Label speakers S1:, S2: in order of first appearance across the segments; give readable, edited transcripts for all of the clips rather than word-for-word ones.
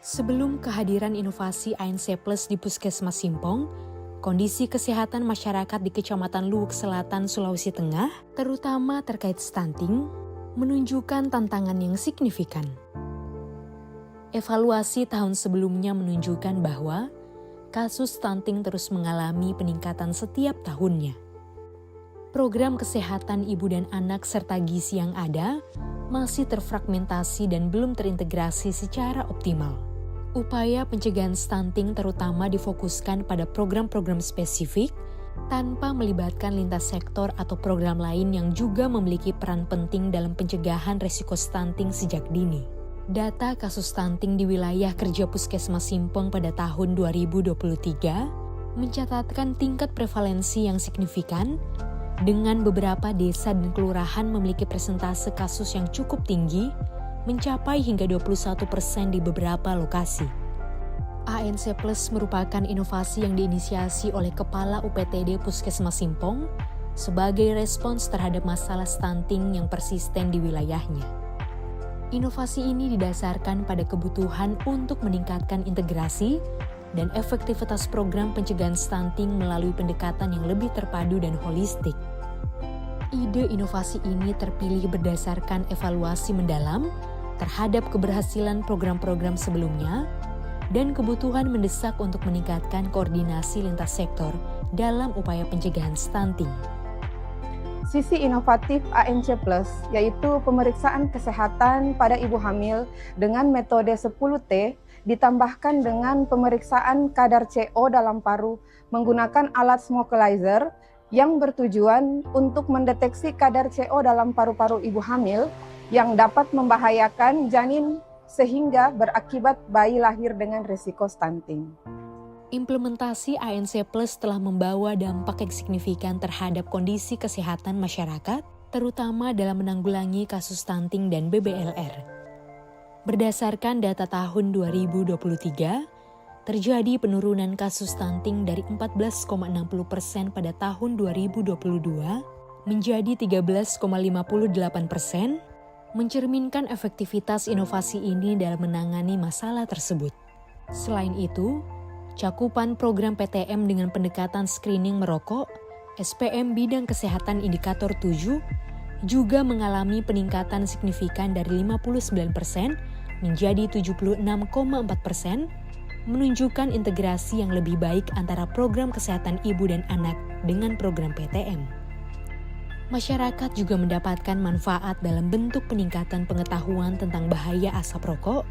S1: Sebelum kehadiran inovasi ANC Plus di Puskesmas Simpong, kondisi kesehatan masyarakat di Kecamatan Luwuk Selatan, Sulawesi Tengah, terutama terkait stunting, menunjukkan tantangan yang signifikan. Evaluasi tahun sebelumnya menunjukkan bahwa kasus stunting terus mengalami peningkatan setiap tahunnya. Program kesehatan ibu dan anak serta gizi yang ada masih terfragmentasi dan belum terintegrasi secara optimal. Upaya pencegahan stunting terutama difokuskan pada program-program spesifik tanpa melibatkan lintas sektor atau program lain yang juga memiliki peran penting dalam pencegahan risiko stunting sejak dini. Data kasus stunting di wilayah kerja Puskesmas Simpong pada tahun 2023 mencatatkan tingkat prevalensi yang signifikan dengan beberapa desa dan kelurahan memiliki persentase kasus yang cukup tinggi mencapai hingga 21% di beberapa lokasi. ANC Plus merupakan inovasi yang diinisiasi oleh Kepala UPTD Puskesmas Simpong sebagai respons terhadap masalah stunting yang persisten di wilayahnya. Inovasi ini didasarkan pada kebutuhan untuk meningkatkan integrasi dan efektivitas program pencegahan stunting melalui pendekatan yang lebih terpadu dan holistik. Ide inovasi ini terpilih berdasarkan evaluasi mendalam terhadap keberhasilan program-program sebelumnya dan kebutuhan mendesak untuk meningkatkan koordinasi lintas sektor dalam upaya pencegahan stunting.
S2: Sisi inovatif ANC Plus yaitu pemeriksaan kesehatan pada ibu hamil dengan metode 10T ditambahkan dengan pemeriksaan kadar CO dalam paru menggunakan alat smokalizer yang bertujuan untuk mendeteksi kadar CO dalam paru-paru ibu hamil yang dapat membahayakan janin sehingga berakibat bayi lahir dengan risiko stunting.
S1: Implementasi ANC Plus telah membawa dampak yang signifikan terhadap kondisi kesehatan masyarakat, terutama dalam menanggulangi kasus stunting dan BBLR. Berdasarkan data tahun 2023, terjadi penurunan kasus stunting dari 14,60% pada tahun 2022 menjadi 13,58%, mencerminkan efektivitas inovasi ini dalam menangani masalah tersebut. Selain itu, cakupan program PTM dengan pendekatan screening merokok, SPM bidang kesehatan indikator 7, juga mengalami peningkatan signifikan dari 59% menjadi 76,4%, menunjukkan integrasi yang lebih baik antara program kesehatan ibu dan anak dengan program PTM. Masyarakat juga mendapatkan manfaat dalam bentuk peningkatan pengetahuan tentang bahaya asap rokok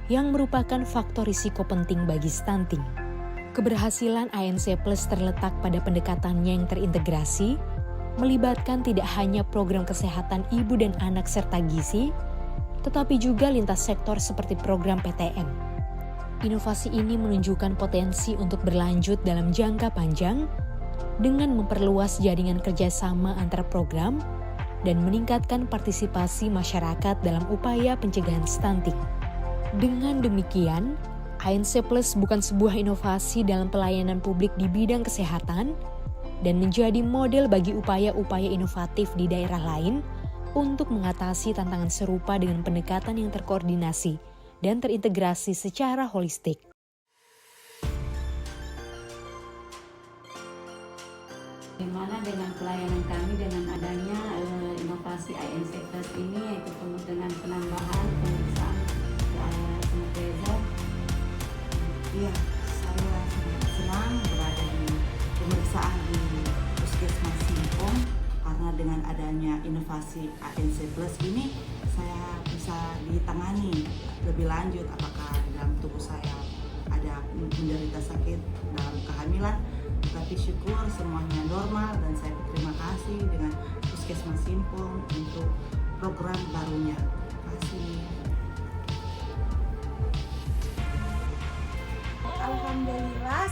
S1: yang merupakan faktor risiko penting bagi stunting. Keberhasilan ANC Plus terletak pada pendekatannya yang terintegrasi, melibatkan tidak hanya program kesehatan ibu dan anak serta gizi, tetapi juga lintas sektor seperti program PTM. Inovasi ini menunjukkan potensi untuk berlanjut dalam jangka panjang dengan memperluas jaringan kerjasama antar program dan meningkatkan partisipasi masyarakat dalam upaya pencegahan stunting. Dengan demikian, ANC Plus bukan sebuah inovasi dalam pelayanan publik di bidang kesehatan dan menjadi model bagi upaya-upaya inovatif di daerah lain untuk mengatasi tantangan serupa dengan pendekatan yang terkoordinasi dan terintegrasi secara holistik.
S3: Dimana dengan pelayanan kami dengan adanya inovasi ANC Plus ini yaitu dengan penambahan pemeriksaan smokalizer.
S4: Iya, saya senang berada di pemeriksaan di Puskesmas Simpong karena dengan adanya inovasi ANC Plus ini saya bisa ditangani lebih lanjut apakah dalam tubuh saya ada menderita sakit dalam kehamilan. Tapi syukur semuanya normal dan saya berterima kasih dengan Puskesmas Simpong untuk program barunya. Terima kasih.
S5: Alhamdulillah.